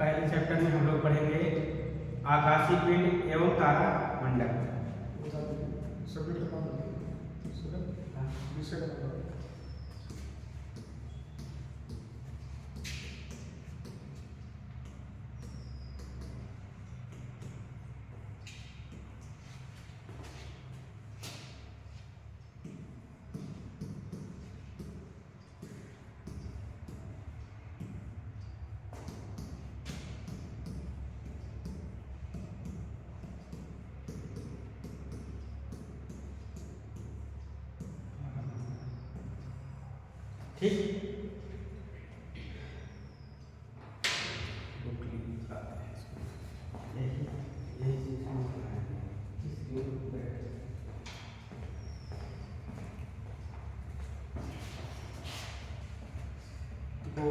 पहले चैप्टर में हम लोग पढ़ेंगे आकाशीय पिंड एवं तारा मंडल। ठीक, तो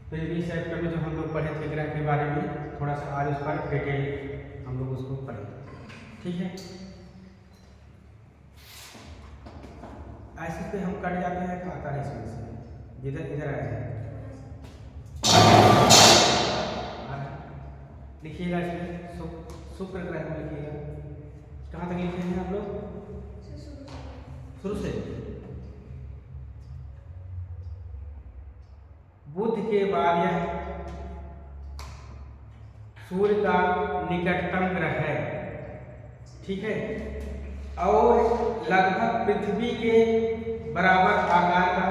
प्रीवियस चैप्टर में जो हम लोग पढ़े थे ग्रह के बारे में, थोड़ा सा आज उस पर डिटेल हम लोग उसको पढ़ेंगे। ठीक है, ऐसे पे हम कट जाते हैं तो आता है इसमें से जिधर इधर आ जाए। लिखिएगा इसमें शुक्र ग्रह में लिखिएगा। कहाँ तक लिखे हैं आप लोग? शुरू से। बुध के बाद यह सूर्य का निकटतम ग्रह है। ठीक है, और लगभग पृथ्वी के बराबर आकार का,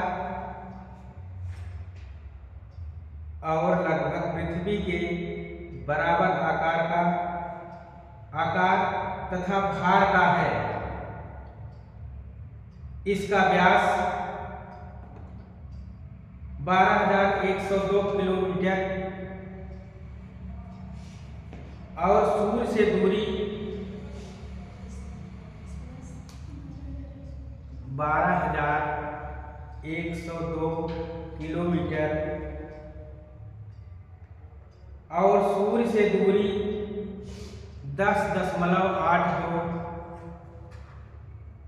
और लगभग पृथ्वी के बराबर आकार तथा भार का है। इसका व्यास 12,102 किलोमीटर और सूर्य से दूरी 12,102 किलोमीटर और सूर्य से दूरी 10.82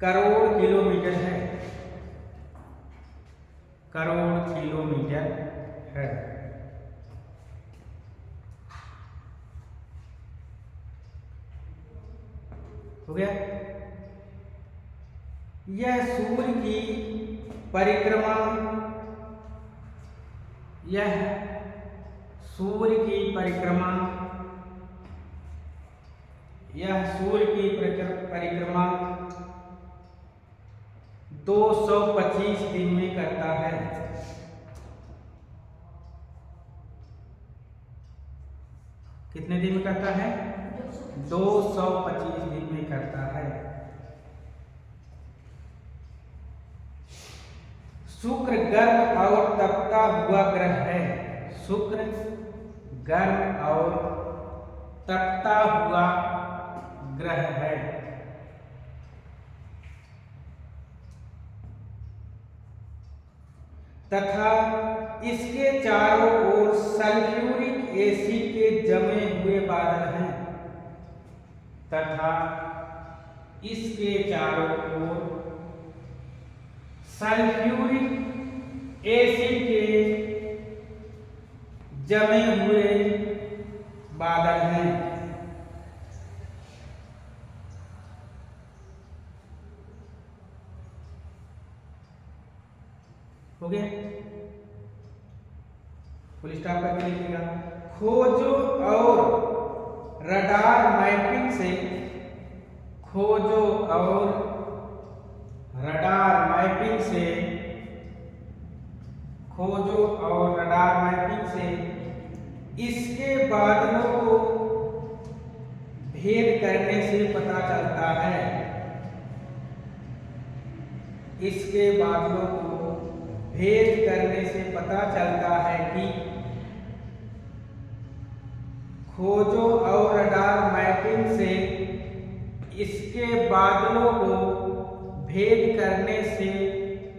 करोड़ किलोमीटर है। करोड़ किलोमीटर है। हो गया। यह सूर्य की परिक्रमा, यह सूर्य की परिक्रमा, यह सूर्य की परिक्रमा 225 दिन में करता है। कितने दिन में करता है? 225 दिन में करता है। शुक्र गर्म और तपता हुआ ग्रह है। शुक्र गर्म और तपता हुआ ग्रह है। तथा इसके चारों ओर सल्फ्यूरिक एसिड के जमे हुए बादल हैं। तथा इसके चारों ओर सल्फ्यूरिक एसिड के जमे हुए बादल हैं। हो गया? फुल स्टॉप करके लिखिएगा। खोजो और रडार मैपिंग से, खोजो और रडार मैपिंग से, खोजो और रडार मैपिंग से इसके बादलों को भेद करने से पता चलता है। इसके बादलों को भेद करने से पता चलता है कि, खोजो और रडार मैपिंग से इसके बादलों को भेद करने से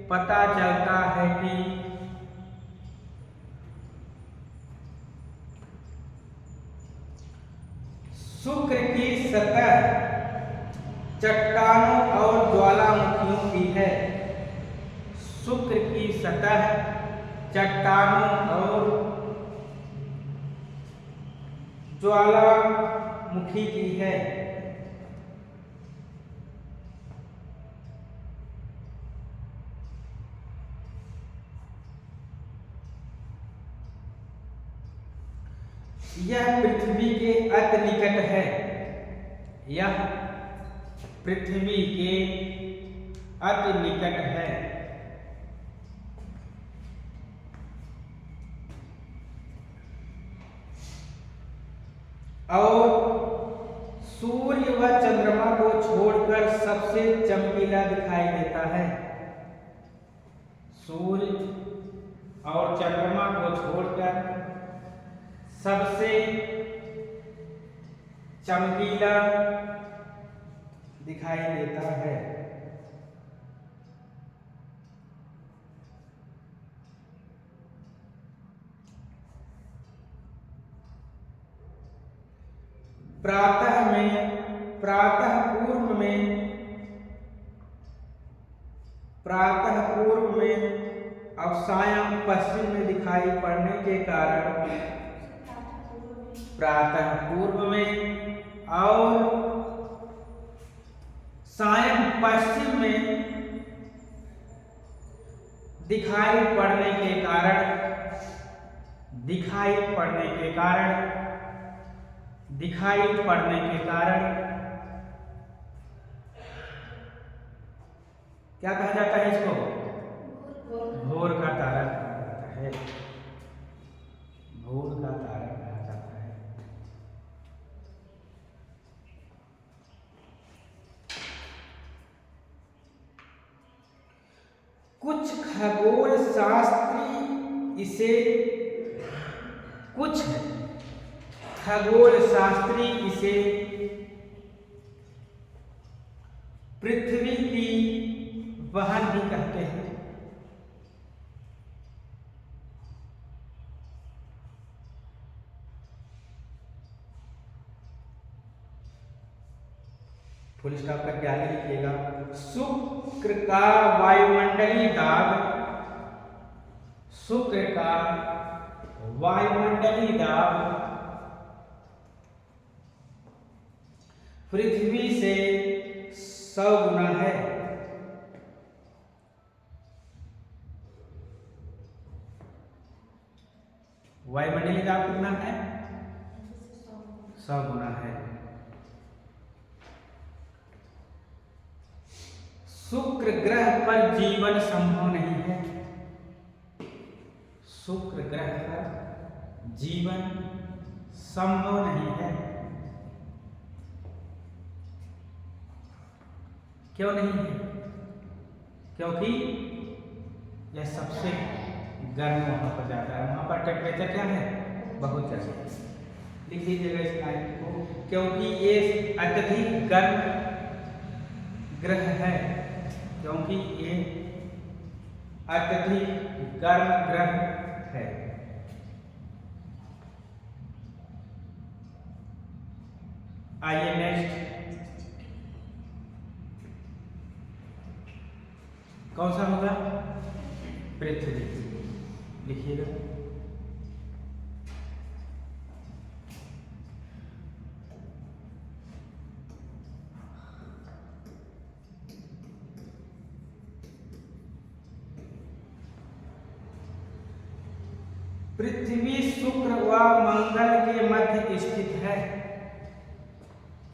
पता चलता है कि शुक्र की सतह चट्टानों और ज्वालामुखियों की है। शुक्र की सतह चट्टानों और ज्वालामुखी की है। यह पृथ्वी के अति निकट है। यह पृथ्वी के अति निकट है। और सूर्य व चंद्रमा को छोड़कर सबसे चमकीला दिखाई देता है। सूर्य और चंद्रमा को छोड़कर सबसे चमकीला दिखाई देता है। प्रातः पूर्व में और सायं पश्चिम में दिखाई पड़ने के कारण प्रातः पूर्व में और सायं पश्चिम में दिखाई पड़ने के कारण क्या कहा जाता है इसको? भोर का तारा कहा जाता है। भोर का तारा कहा जाता है। कुछ खगोल शास्त्री इसे पृथ्वी की बहन भी कहते हैं। फुल स्टॉप करके आगे लिखिएगा। शुक्र का वायुमंडलीय दाब पृथ्वी से 100 गुना है। वायुमंडलीय दाब कितना है? 100 गुना है। शुक्र ग्रह पर जीवन संभव नहीं है। शुक्र ग्रह पर जीवन संभव नहीं है। क्यों नहीं है? क्योंकि यह सबसे गर्म वहां पर जाता है। वहां पर टेम्परेचर क्या है? बहुत ज्यादा। लिख लीजिएगा इस लाइन को, क्योंकि ये अत्यधिक गर्म ग्रह है। क्योंकि ये अत्यधिक गर्म ग्रह है। आइए नेक्स्ट, कौन सा होगा? पृथ्वी। लिखिएगा। पृथ्वी शुक्र व मंगल के मध्य स्थित है।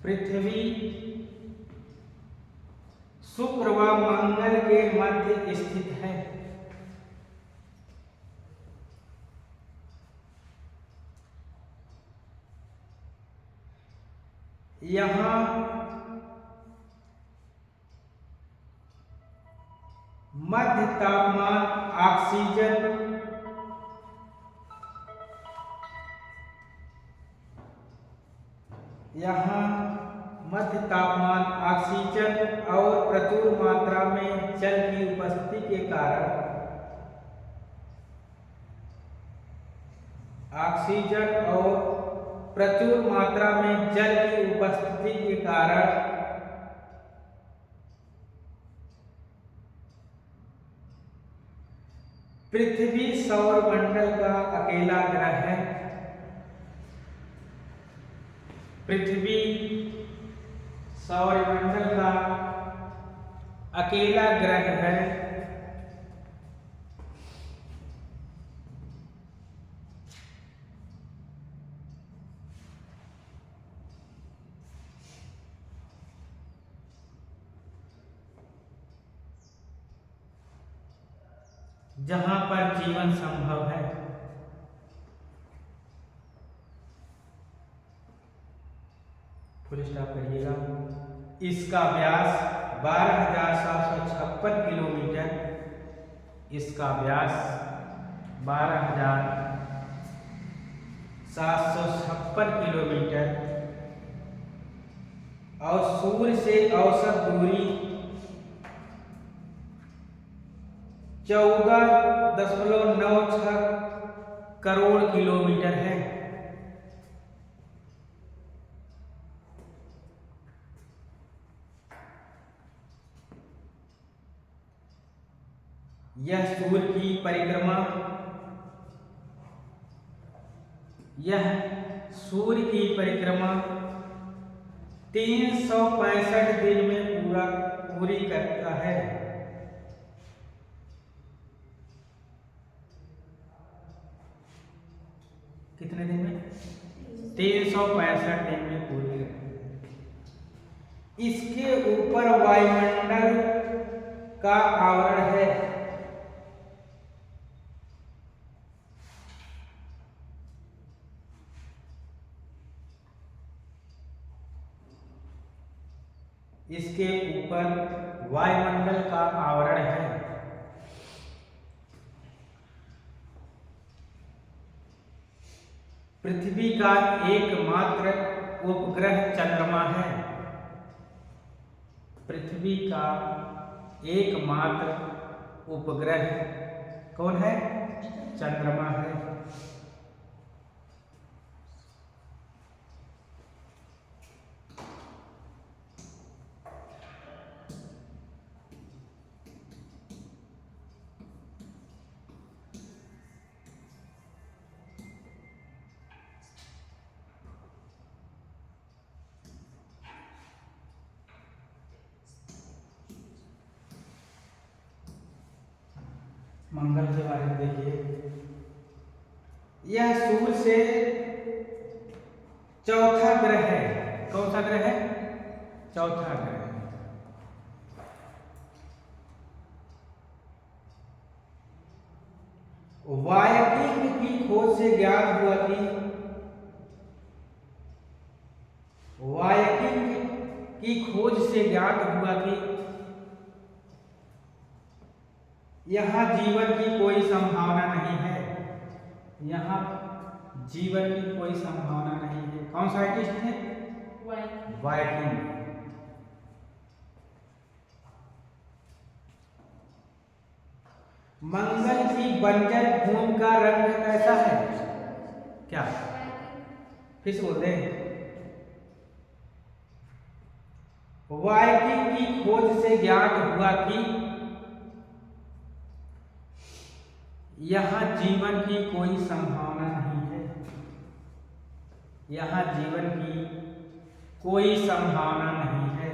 पृथ्वी शुक्र व मंगल के मध्य स्थित है। यहाँ मध्य तापमान ऑक्सीजन और प्रचुर मात्रा में जल की उपस्थिति के कारण पृथ्वी सौर मंडल का अकेला ग्रह है। पृथ्वी सौरमंडल का अकेला ग्रह है जहां पर जीवन संभव है। फुल स्टॉप करिएगा। इसका व्यास 12,756 किलोमीटर, इसका व्यास 12,756 किलोमीटर और सूर्य से औसत दूरी 14.96 करोड़ किलोमीटर है। यह सूर्य की परिक्रमा 365 दिन में पूरी करता है। कितने दिन में? 365 दिन में पूरी करता है। इसके ऊपर वायुमंडल का आवरण है। इसके ऊपर वायुमंडल का आवरण है। पृथ्वी का एकमात्र उपग्रह चंद्रमा है। पृथ्वी का एकमात्र उपग्रह कौन है? चंद्रमा है। मंगल के बारे में देखिए। यह सूर्य से चौथा ग्रह है। कौन सा ग्रह है? चौथा ग्रह है। वायकिंग की खोज से ज्ञात हुआ कि यहाँ जीवन की कोई संभावना नहीं है। यहाँ जीवन की कोई संभावना नहीं है। कौन साइंटिस्ट है? वायकिंग। मंगल की बंजर भूमि का रंग कैसा है? क्या? फिर से बोलते हैं। वायकिंग की खोज से ज्ञात हुआ कि यहाँ जीवन की कोई संभावना नहीं है। यहाँ जीवन की कोई संभावना नहीं है।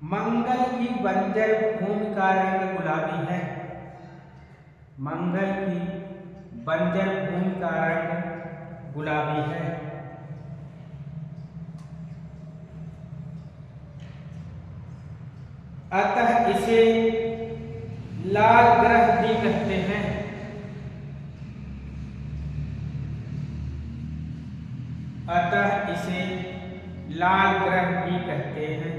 मंगल की बंजर भूमि का रंग गुलाबी है। मंगल की बंजर भूमि का रंग गुलाबी है। अतः इसे लाल ग्रह भी कहते हैं। अतः इसे लाल ग्रह भी कहते हैं।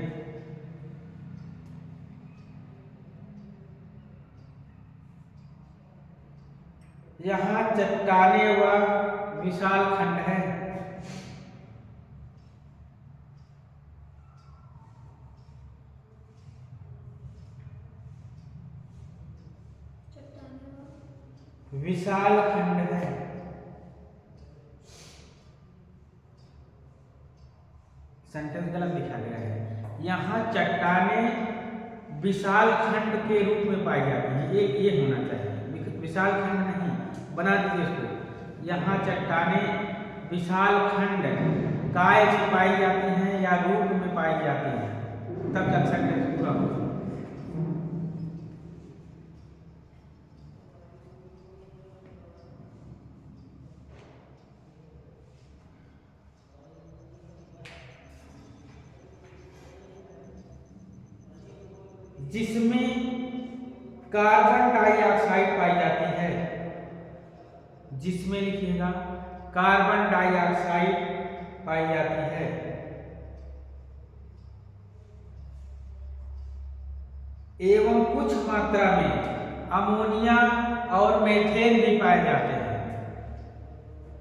यहाँ चट्टानें व विशाल खंड है। विशाल खंड है। सेंटेंस गलत लिखा गया है। यहाँ चट्टानें विशाल खंड के रूप में पाई जाती है। ये होना चाहिए, विशाल खंड नहीं, बना दीजिए इसको। यहाँ चट्टानें विशाल खंड काय में पाई जाती हैं या रूप में पाई जाती हैं, तब तक सेंटेंस पूरा हो। जिसमें कार्बन डाइऑक्साइड पाई जाती है, जिसमें लिखिएगा कार्बन डाइऑक्साइड पाई जाती है, एवं कुछ मात्रा में अमोनिया और मीथेन भी पाए जाते हैं।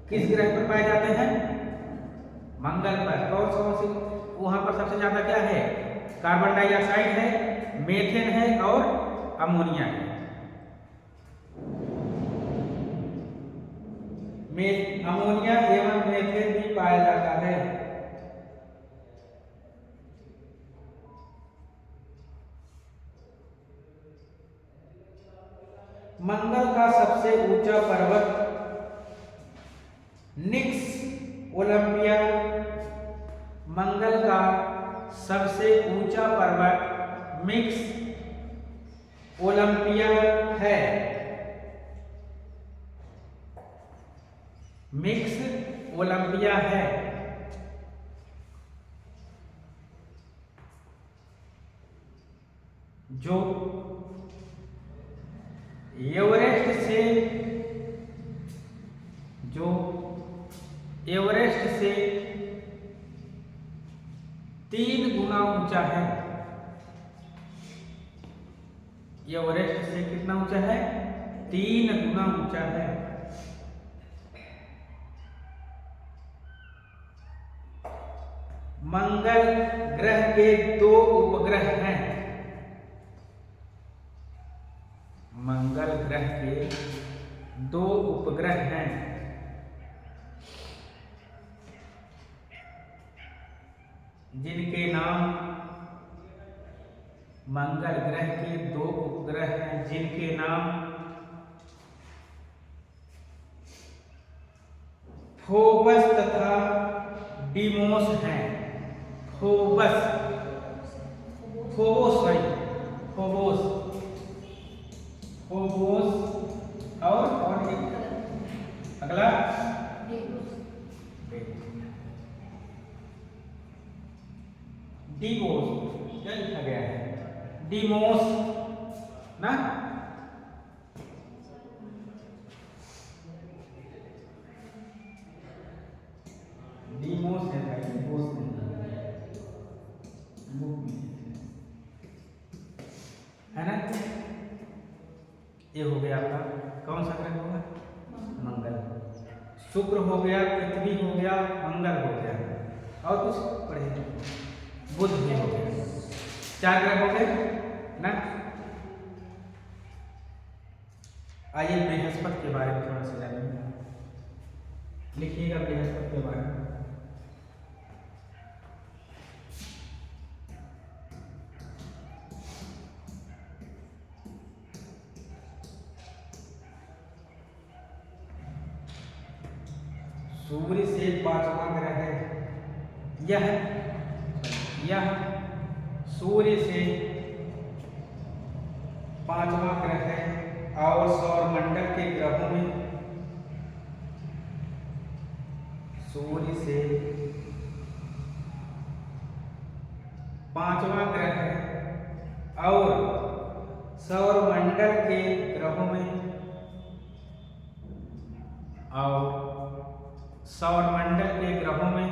किस ग्रह पर पाए जाते हैं? मंगल पर। कौन से? वहां पर सबसे ज्यादा क्या है? कार्बन डाइऑक्साइड है, मीथेन है और अमोनिया है। अमोनिया एवं मीथेन भी पाया जाता है। मंगल का सबसे ऊंचा पर्वत निक्स ओलंपिया। मंगल का सबसे ऊंचा पर्वत मिक्स ओलंपिया है। मिक्स ओलंपिया है। जो एवरेस्ट से 3 गुना ऊंचा है। एवरेस्ट से कितना ऊंचा है? 3 गुना ऊंचा है। मंगल ग्रह के 2 उपग्रह हैं। मंगल ग्रह के 2 उपग्रह हैं। जिनके नाम मंगल ग्रह के 2 उपग्रह हैं, जिनके नाम फोबस तथा डीमोस हैं। फोबस, फोबोस और एक अगला डीमोस। क्या लिखा गया है? डीमोस ना। डीमोस है भाई, डीमोस नहीं है ना। ये हो गया आपका कौन सा ग्रह होगा? मंगल। शुक्र हो गया, पृथ्वी हो गया, मंगल हो गया, और कुछ पढ़े? बुध भी हो गया। 4 ग्रह हो गए ना। आइए बृहस्पति के बारे में थोड़ा सा जानिए। लिखिएगा बृहस्पति के बारे में। सूर्य से 5वां ग्रह है यह सूर्य से 5वां ग्रह है और सौरमंडल के ग्रहों में सूर्य से 5वां ग्रह है और सौरमंडल के ग्रहों में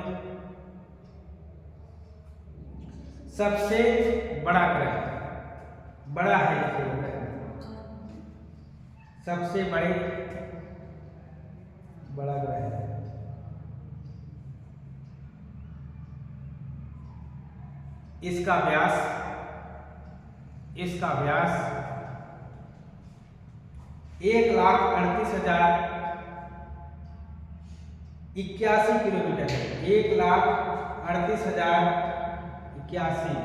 सबसे बड़ा ग्रह, बड़ा है सबसे बड़ा ग्रह है। इसका व्यास 1,38,081 किलोमीटर है। 1,38,081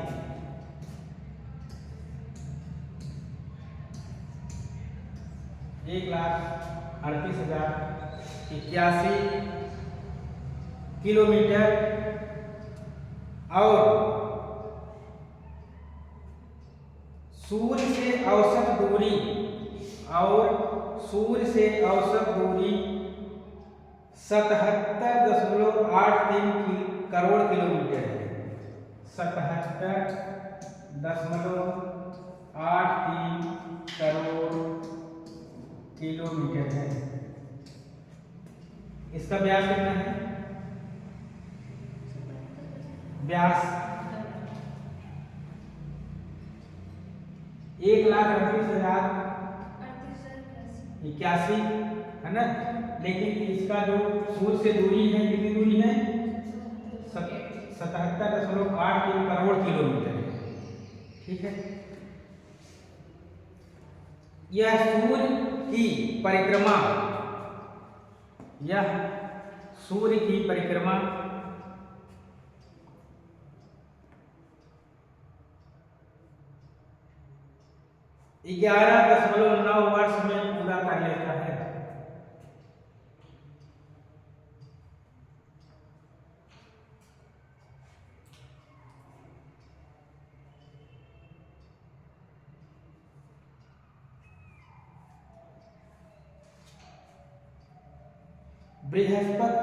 1,38,081 किलोमीटर और सूर्य से औसत दूरी 77.83 करोड़ किलोमीटर है। 77.83 करोड़ किलोमीटर है। इसका व्यास कितना है? व्यास 1,38,081 है ना। लेकिन इसका जो सूर्य से दूरी है कितनी दूरी है? 77.83 करोड़ किलोमीटर है। ठीक है। यह सूर्य की परिक्रमा 11.9 वर्ष में पूरा कर लेता है। बृहस्पति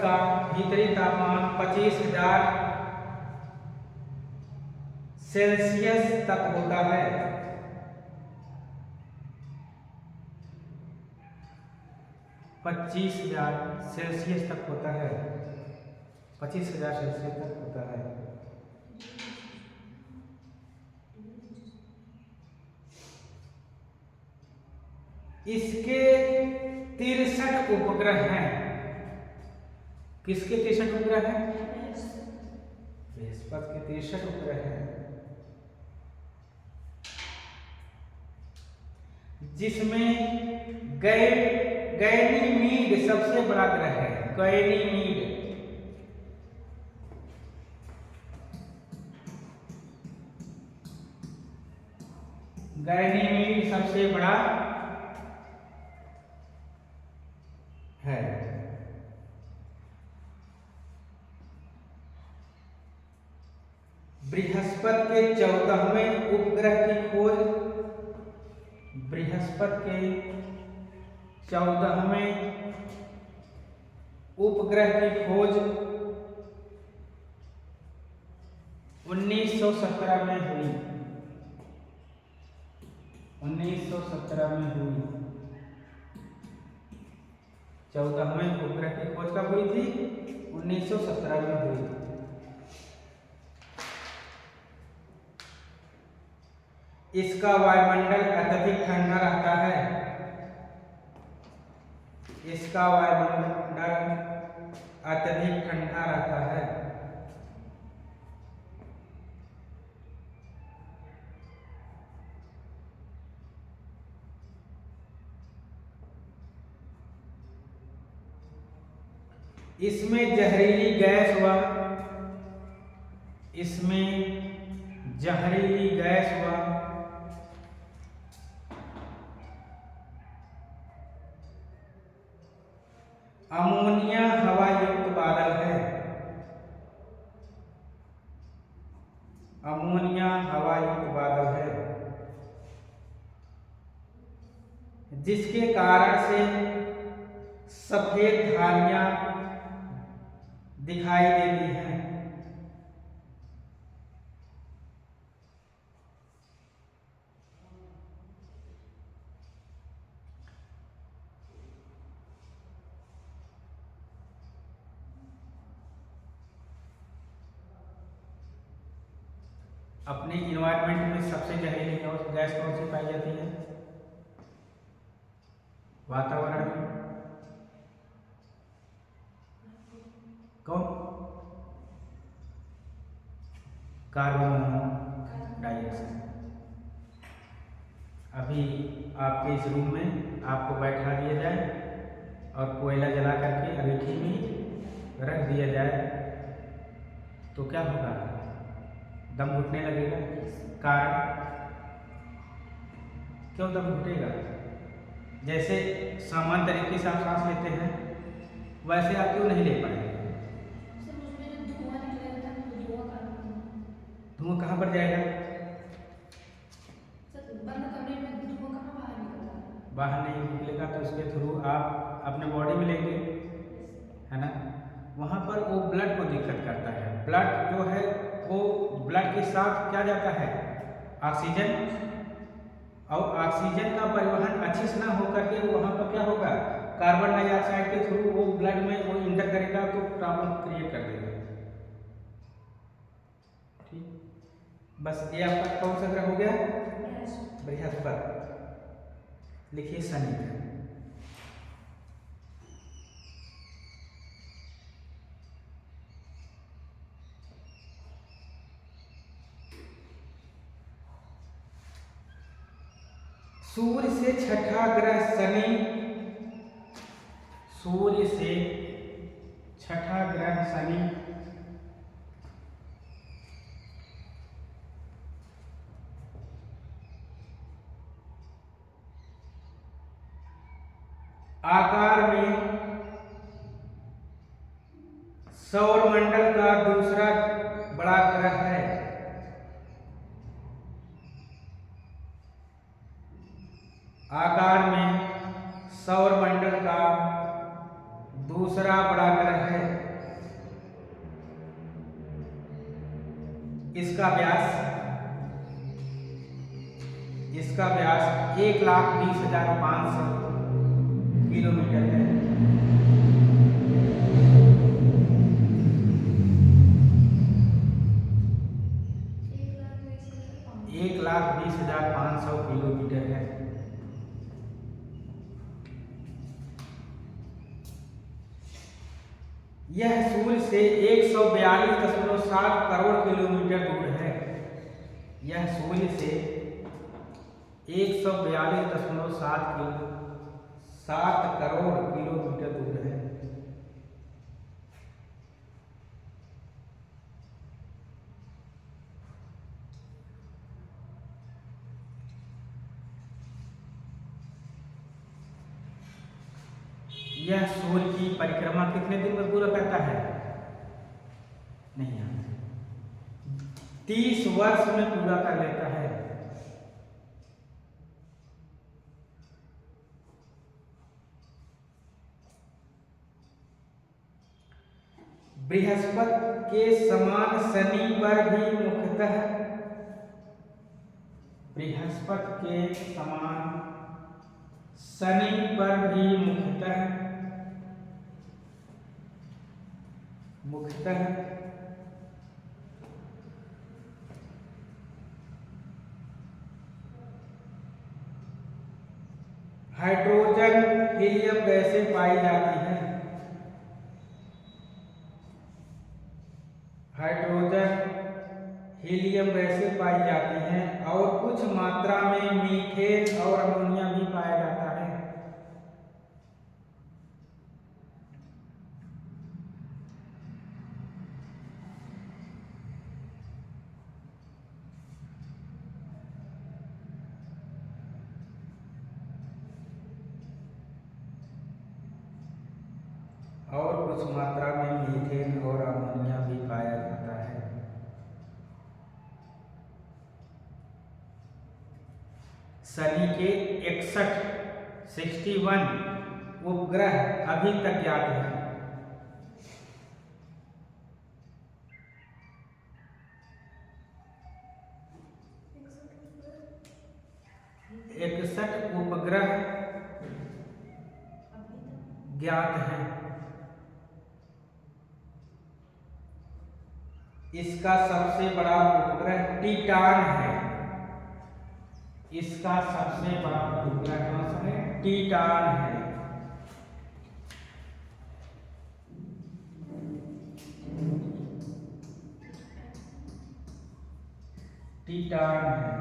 का भीतरी तापमान 25,000 सेल्सियस तक होता है। 25,000 सेल्सियस तक होता है। 25,000 सेल्सियस तक होता है। इसके 63 उपग्रह हैं। किसके 63 उपग्रह हैं? बृहस्पति के 63 उपग्रह हैं, जिसमें गैनीमीड सबसे बड़ा ग्रह है। गैनीमीड सबसे बड़ा है। बृहस्पति के 14वें उपग्रह की खोज 1917 में हुई। 14वें उपग्रह की खोज कब हुई थी? 1917 में हुई। इसका वायुमंडल अत्यधिक ठंडा रहता है। इसका वायुमंडल अत्यधिक ठंडा रहता है। इसमें जहरीली गैस व अमोनिया हवा युक्त बादल है। अमोनिया हवा युक्त बादल है, जिसके कारण से सफेद धारियां दिखाई देती हैं। अपने इन्वायरमेंट में सबसे जहरीली गैस कौन सी पाई जाती है? वातावरण में कौन? Carbon dioxide. अभी आपके इस रूम में आपको बैठा दिया जाए और कोयला जला करके अंगीठी में रख दिया जाए तो क्या होगा, दम घुटने लगेगा। कारण क्यों दम घुटेगा? जैसे सामान्य तरीके से आप सांस लेते हैं वैसे आप क्यों नहीं ले पाएंगे? धुआं कहाँ पर जाएगा? बंद कमरे में धुआं कहाँ बाहर निकलता है? बाहर नहीं निकलेगा तो उसके थ्रू आप अपने बॉडी में लेंगे, है ना। वहाँ पर वो ब्लड को दिक्कत करता है। ब्लड जो है वो ब्लड के साथ क्या जाता है, ऑक्सीजन, और ऑक्सीजन का परिवहन अच्छे से ना होकर के वहाँ पर क्या होगा, कार्बन डाइऑक्साइड के थ्रू वो ब्लड में वो इंटर करेगा तो प्रॉब्लम क्रिएट कर देगा। ठीक, बस ये आपका कौन सा ग्रह हो गया? बृहस्पति। लिखिए शनि ग्रह। सूर्य से छठा ग्रह शनि, सूर्य से छठा ग्रह शनि आकार में सौरमंडल का दूसरा बड़ा ग्रह है। आकार में सौरमंडल का दूसरा बड़ा ग्रह है। इसका व्यास 1,20,500 किलोमीटर है। 1,20,500 किलोमीटर है। यह सूर्य से 142.7 करोड़ किलोमीटर दूर है। यह सूर्य से 142.7 करोड़ किलोमीटर दूर है। यह सूर्य की परिक्रमा कितने दिन में पूरा करता है? नहीं, 30 वर्ष में पूरा कर लेता है। बृहस्पति के समान शनि पर भी मुख्यतः बृहस्पति के समान शनि पर भी मुख्यतः हाइड्रोजन हीलियम गैसें पाई जाती हैं। हाइड्रोजन हीलियम गैसें पाई जाती हैं और कुछ मात्रा में मीथेन और अमोनिया भी पाया जाता है। और कुछ मात्रा में मीथेन और अमोनिया भी पाया जाता है। शनि के 61 उपग्रह अभी तक ज्ञात हैं। 61 उपग्रह ज्ञात हैं। इसका सबसे बड़ा उपग्रह टिटान है। इसका सबसे बड़ा उपग्रह कौन सा है? टिटान है। टिटान है।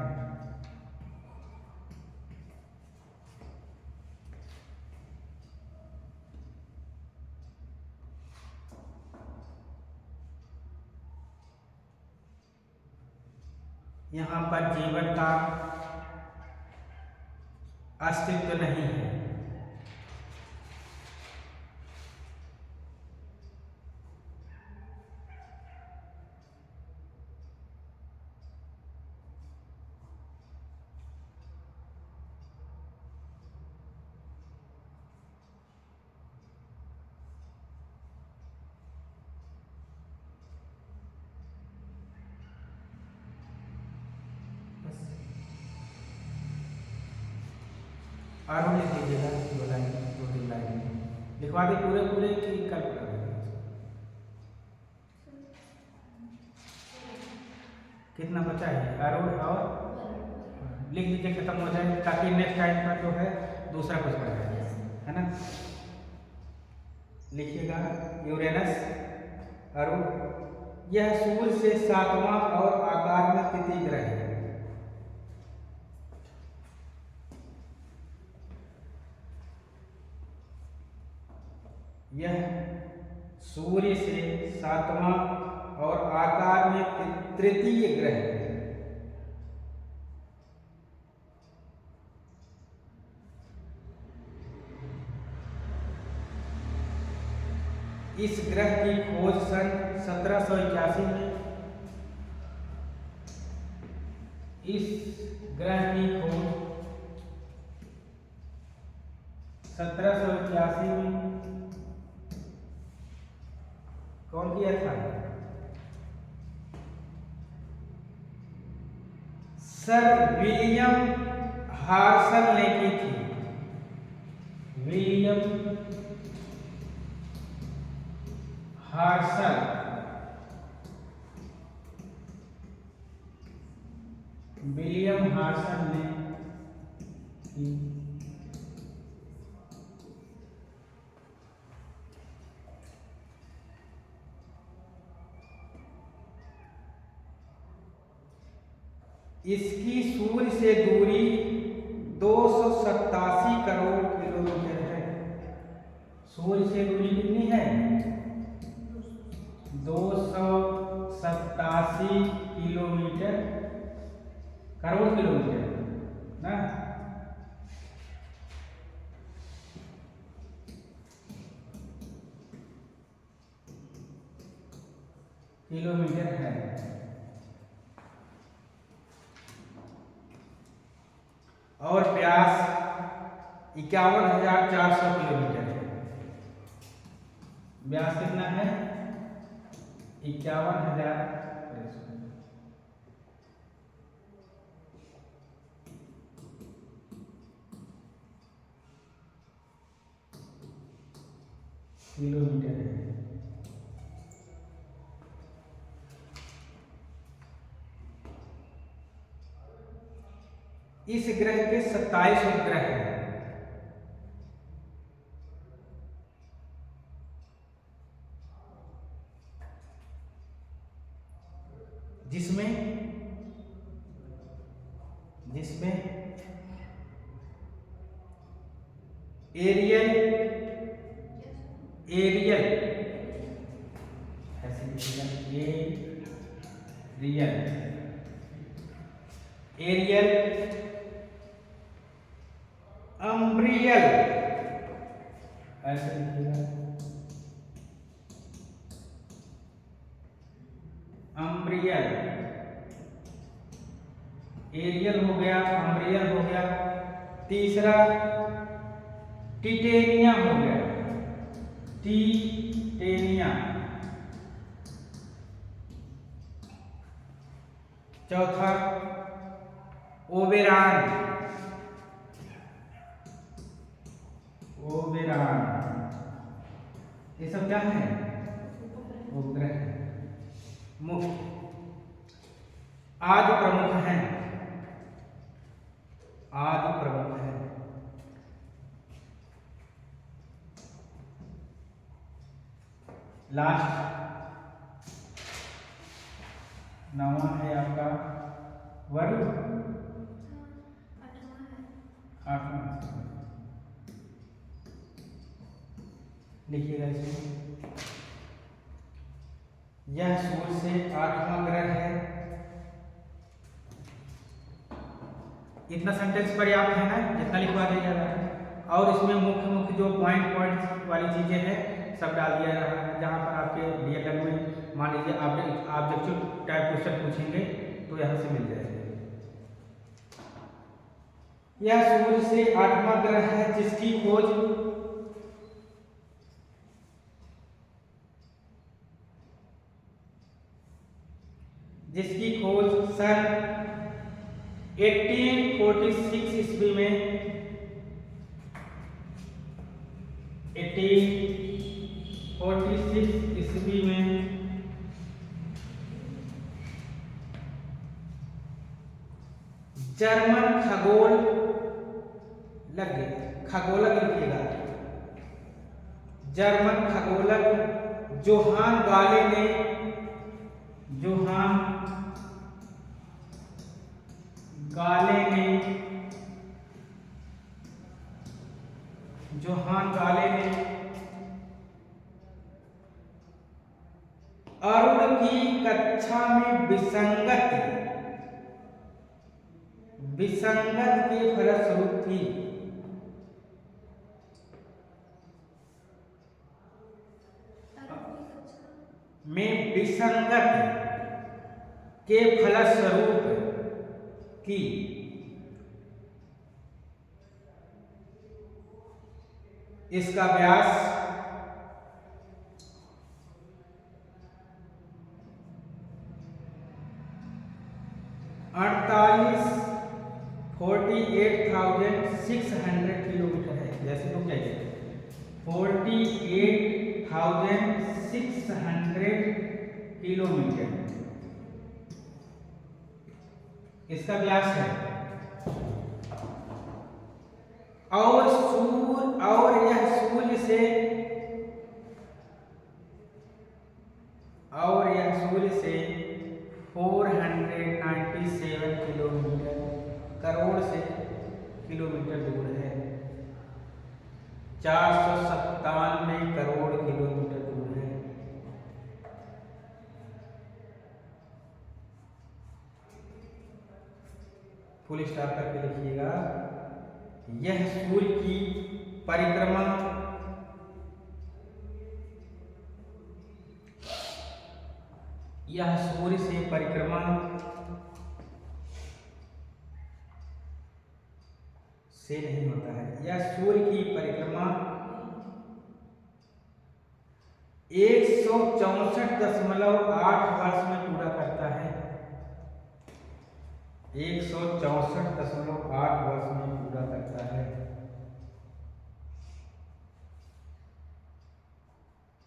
यहाँ पर जीवन का अस्तित्व नहीं है। और लिख लीजिएगा, 2 लाइन 2-3 लाइन लिखवा दे, पूरे पूरे की कल्पना करें। कितना बचा है? अरुण और लिख लीजिए, खत्म हो जाए, ताकि नेक्स्ट टाइम पर जो है दूसरा कुछ पढ़ा जाए, है ना। लिखिएगा, यूरेनस अरुण, यह सूर्य से 7वां और आकार में तृतीय ग्रह है। यह सूर्य से 7वां और आकार में तृतीय ग्रह है। इस ग्रह की खोज सन 1781 में, इस ग्रह की खोज 1781 में कौन किया था? सर विलियम हार्सल ने की थी। विलियम हार्सल, विलियम हार्सल ने की। इसकी सूर्य से दूरी 287 करोड़ किलोमीटर है। सूर्य से दूरी कितनी है? 287 किलोमीटर, करोड़ किलोमीटर ना। किलोमीटर है। और व्यास 51,400 किलोमीटर है। व्यास कितना है? 51,000 किलोमीटर है। इस ग्रह के 27 उपग्रह हैं। जिसमें एरियल ऐसे एरियल, अम्ब्रियल, ऐसे लिखिएगा, अम्ब्रियल। एरियल हो गया, अम्ब्रियल हो गया। तीसरा टिटेनिया हो गया, टिटेनिया। चौथा ओबेरॉन, ये सब क्या है? उपग्रह है। मुख्य आदि प्रमुख हैं, आदि प्रमुख है। लास्ट 9वां है आपका वरुण, 8वां लिखिएगा इसमें। यह सूर्य से 8वां ग्रह है। इतना सेंटेंस पर्याप्त है ना, जितना लिखवा दिया जा रहा है। और इसमें मुख्य मुख्य जो पॉइंट वाली चीज़ें हैं सब डाल दिया रहा है। जहाँ पर आपके डीएलएड में मान लीजिए ऑब्जेक्टिव टाइप क्वेश्चन पूछेंगे तो यहाँ से मिल जाएगा। यह सूर्य से 8वां ग्रह है जिसकी खोज सन 1846 ईस्वी में 1846 ईस्वी में जर्मन खगोलक लिखिएगा, जर्मन खगोलक जोहान गाले ने अरुण की कक्षा में विसंगत के फलस्वरूप थी। विसंगत के फलस्वरूप की इसका व्यास 48,600 किलोमीटर है। जैसे तो क्या 48,600 किलोमीटर इसका व्यास है। और यह सूर्य से 497 किलोमीटर करोड़ से किलोमीटर दूर है। 497 करोड़ किलोमीटर दूर है। फुल स्टॉप करके लिखिएगा। यह सूर्य की परिक्रमा सूर्य से परिक्रमा से नहीं होता है। यह सूर्य की परिक्रमा 164.8 वर्ष में पूरा करता है। 164.8 वर्ष में पूरा करता है।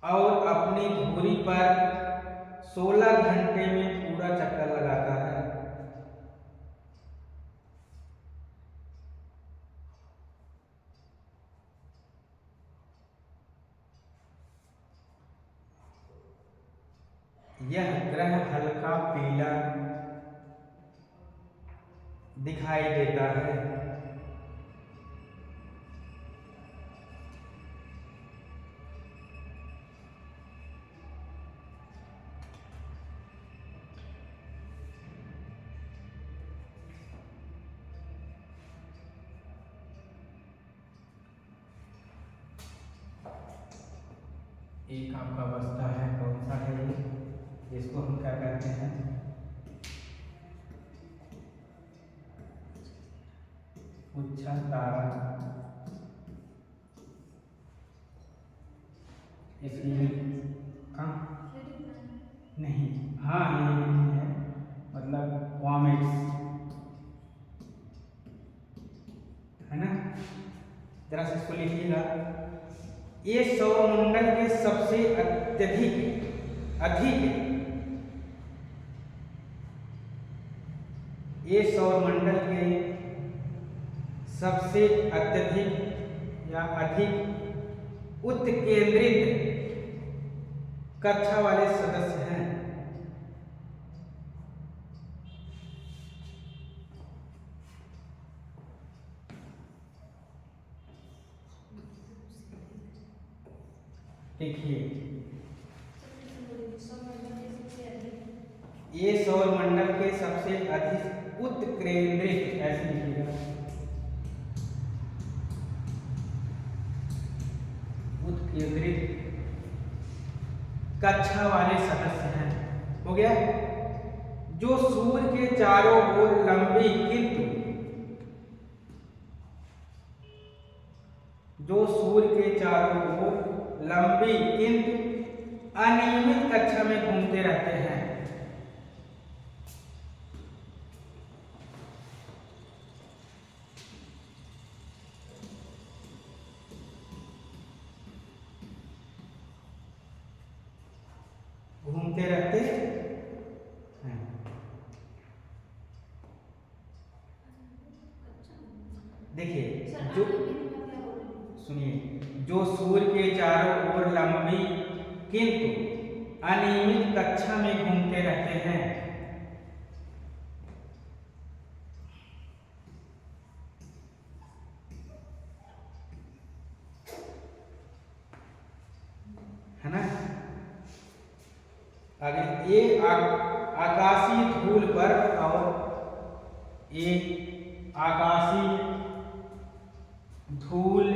और अपनी धुरी पर 16 घंटे में पूरा चक्कर लगाता है। यह ग्रह हल्का पीला दिखाई देता है। एक आपका बस्ता है, कौन सा है ये? इसको हम क्या कहते हैं? उच्छल तारा। इसलिए नहीं, हाँ ये नहीं है, मतलब कॉमेट्स है ना। जरा से इसको लिखिएगा। ये सौरमंडल के सबसे अधिक ये सौरमंडल के सबसे अत्यधिक या अधिक उत्केंद्रित कक्षा वाले सदस्य हैं। देखिए, ये सौरमंडल के सबसे उत्केंद्रित, ऐसे लिखिएगा, उत्केंद्रित कक्षा वाले सदस्य हैं। हो गया। जो सूर्य के चारों ओर लंबी किंतु, जो सूर्य के चारों ओर लंबी किंतु अनियमित कक्षा में घूमते रहते हैं। घूमते रहते हैं। देखिए जो, सुनिए, जो सूर्य के चारों ओर लंबी किंतु अनियमित कक्षा में घूमते रहते हैं। है ना। आगे ये आकाशीय धूल पर और ये आकाशीय धूल,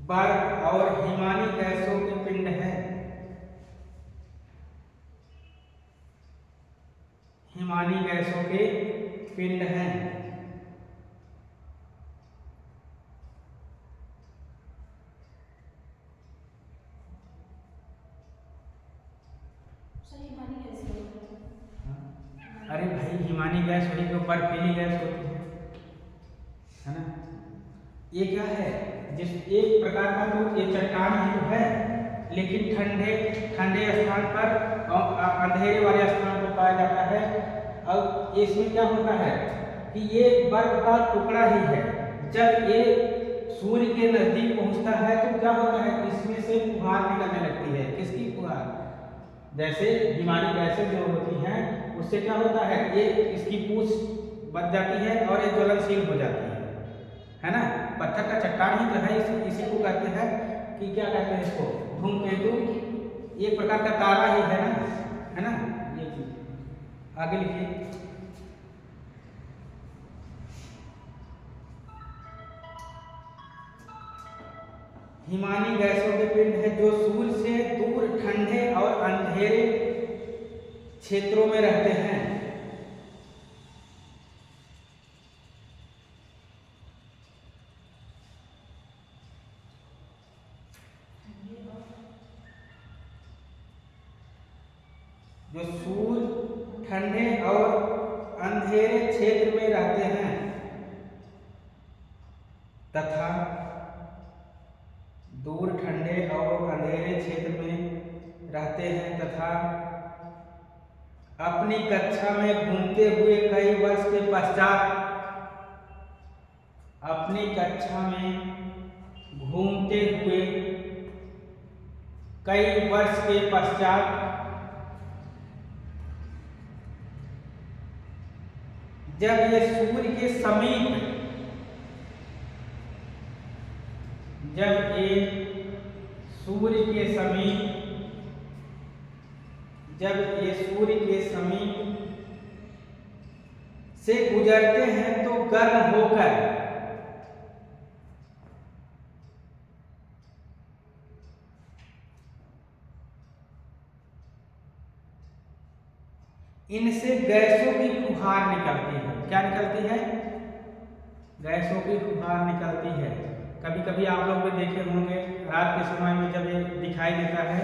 बर्फ और हिमानी गैसों के पिंड है। हिमानी गैसों के पिंड हैं। अरे भाई, हिमानी गैस वही जो बर्फीली गैस होती है ना। ये क्या है, जिस एक प्रकार का तो ये चट्टान ही तो है, लेकिन ठंडे ठंडे स्थान पर और अंधेरे वाले स्थान पर पाया जाता है। और इसमें क्या होता है कि ये बर्फ का टुकड़ा ही है। जब ये सूर्य के नजदीक पहुंचता है तो क्या होता है, इसमें से फुहार निकलने लगती है। किसकी फुहार? जैसे हिमानी गैसें जो होती हैं, उससे क्या होता है, ये इसकी पूंछ बच जाती है और ये ज्वलनशील हो जाती है ना। पत्थर का चट्टान ही तो है। इसी को कहते हैं कि क्या कहते हैं इसको, धूमकेतु। एक प्रकार का तारा ही है ना। ये चीज आगे लिखिए। हिमानी गैसों के पिंड है जो सूर्य से दूर ठंडे और अंधेरे क्षेत्रों में रहते हैं। जो सूर्य ठंडे और अंधेरे क्षेत्र में रहते हैं तथा दूर ठंडे और अंधेरे क्षेत्र में रहते हैं तथा अपनी कक्षा में घूमते हुए कई वर्ष के पश्चात, अपनी कक्षा में घूमते हुए कई वर्ष के पश्चात जब ये सूर्य के समीप, जब ये सूर्य के समीप, जब ये सूर्य के समीप से गुजरते हैं तो गर्म होकर इनसे गैसों की फुहार निकलती है। क्या निकलती है? गैसों की फुहार निकलती है। कभी कभी आप लोग भी देखे होंगे, रात के समय में जब ये दिखाई देता है,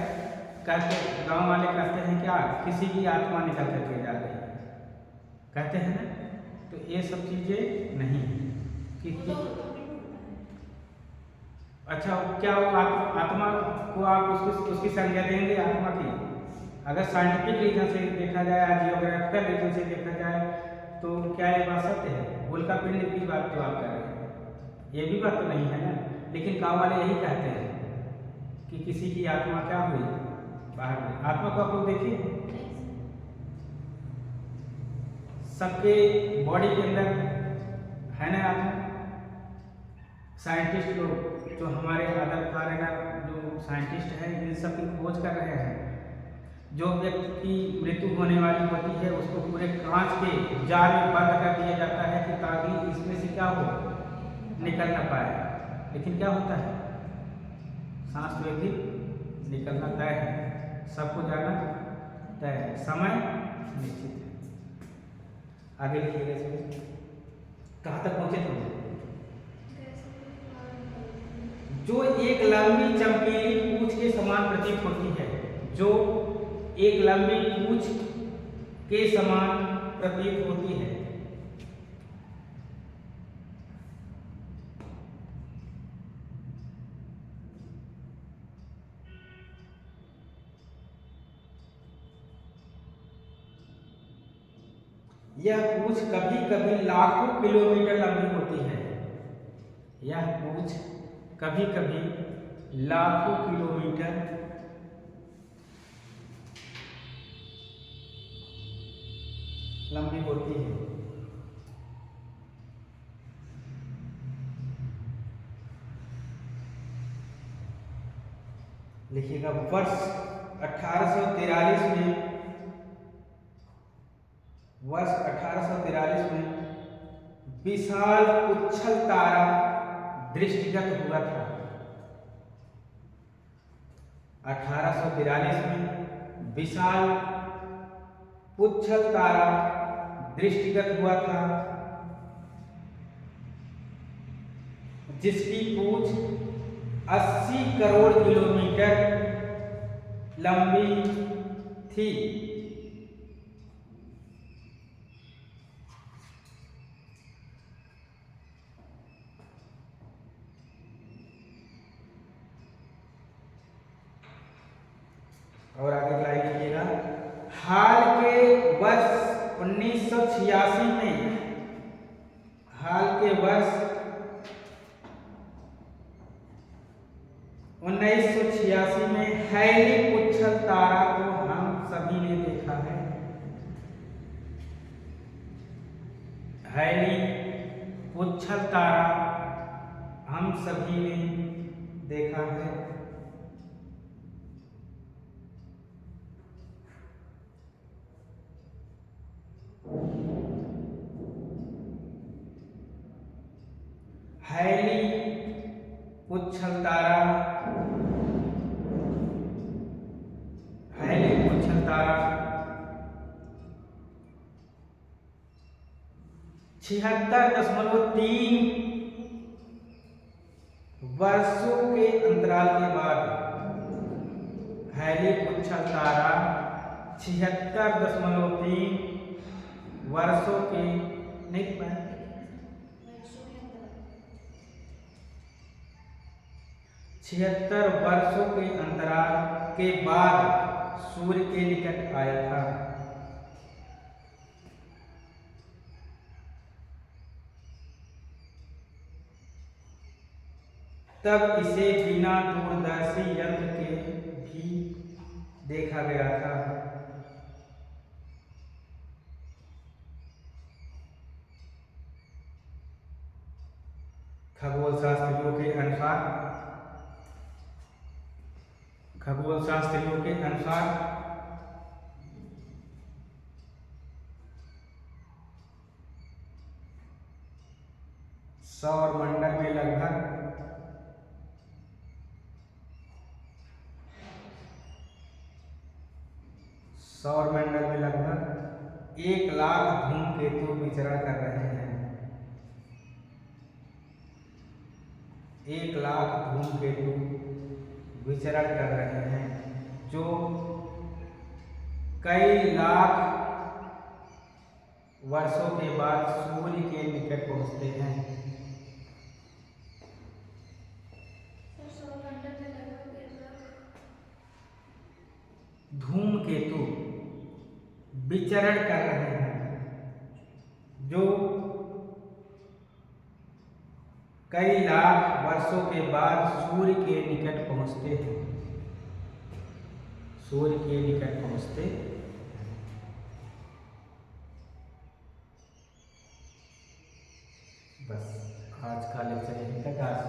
कहते, गांव वाले कहते हैं क्या, किसी की आत्मा निकल करके जा रही है, कहते हैं ना। तो ये सब चीजें नहीं कि अच्छा, क्या वो आत्मा को आप उसकी संज्ञा देंगे आत्मा की? अगर साइंटिफिक रीजन से देखा जाए, जियोग्राफिकल रीजन से देखा जाए, तो क्या ये बात सत्य है? उल्का पिंड की बात तो आप कर रहे हैं, ये भी बात तो नहीं है ना। लेकिन गाँव वाले यही कहते हैं कि किसी की आत्मा क्या हुई, बाहर में। आत्मा को आप लोग देखिए, सबके बॉडी के अंदर है ना आत्मा। साइंटिस्ट लोग जो हमारे अदर फॉरेनर जो साइंटिस्ट हैं, इन सब की खोज कर रहे हैं। जो व्यक्ति की मृत्यु होने वाली होती है उसको पूरे कांच के जार में बंद कर दिया जाता है कि ताकि इसमें से क्या हो, निकल ना पाए। लेकिन क्या होता है, सांस तो एक दिन निकलना तय है, सबको जाना तय है, समय निश्चित है। आगे लिखिएगा इसमें कहाँ तक पहुंचे थे। जो एक लंबी चमकीली पूंछ के समान प्रतीत होती है, जो एक लंबी पूंछ के समान प्रतीत होती है। यह पूंछ कभी कभी लाखों किलोमीटर लंबी होती है। यह पूंछ कभी कभी लाखों किलोमीटर लंबी होती है। लिखिएगा वर्ष 1843 में, वर्ष 1843 में विशाल उच्छल तारा दृष्टिगत हुआ था। 1843 में विशाल उच्छल तारा दृष्टिगत हुआ था, जिसकी पूंछ 80 करोड़ किलोमीटर लंबी थी। और आगे लाइन लिखिएगा, हाल के वर्ष 1986 में, हाल के वर्ष 1986 में हैली उच्छल तारा को हम सभी ने देखा है। हैली उच्छल तारा हम सभी ने देखा है। हैली उच्छल तारा, हैली उच्छल तारा 76.3 वर्षों के अंतराल के बाद, हैली उच्छल तारा 76.3 वर्षों के, नहीं पाए, 76 वर्षों के अंतराल के बाद सूर्य के निकट आया था। तब इसे बिना दूरदर्शी यंत्र के भी देखा गया था। खगोल शास्त्रियों के अनुसार, खगोल शास्त्रियों के अनुसार सौर मंडल में लगभग 1 लाख धूमकेतु विचरण कर रहे हैं। 1 लाख धूमकेतु विचरण कर रहे हैं, जो कई लाख वर्षों के बाद सूर्य के निकट पहुंचते हैं। धूमकेतु विचरण कर रहे हैं, जो कई लाख वर्षों के बाद सूर्य के निकट पहुंचते हैं, सूर्य के निकट पहुंचते। बस आज का लेक्चर यहीं तक। आज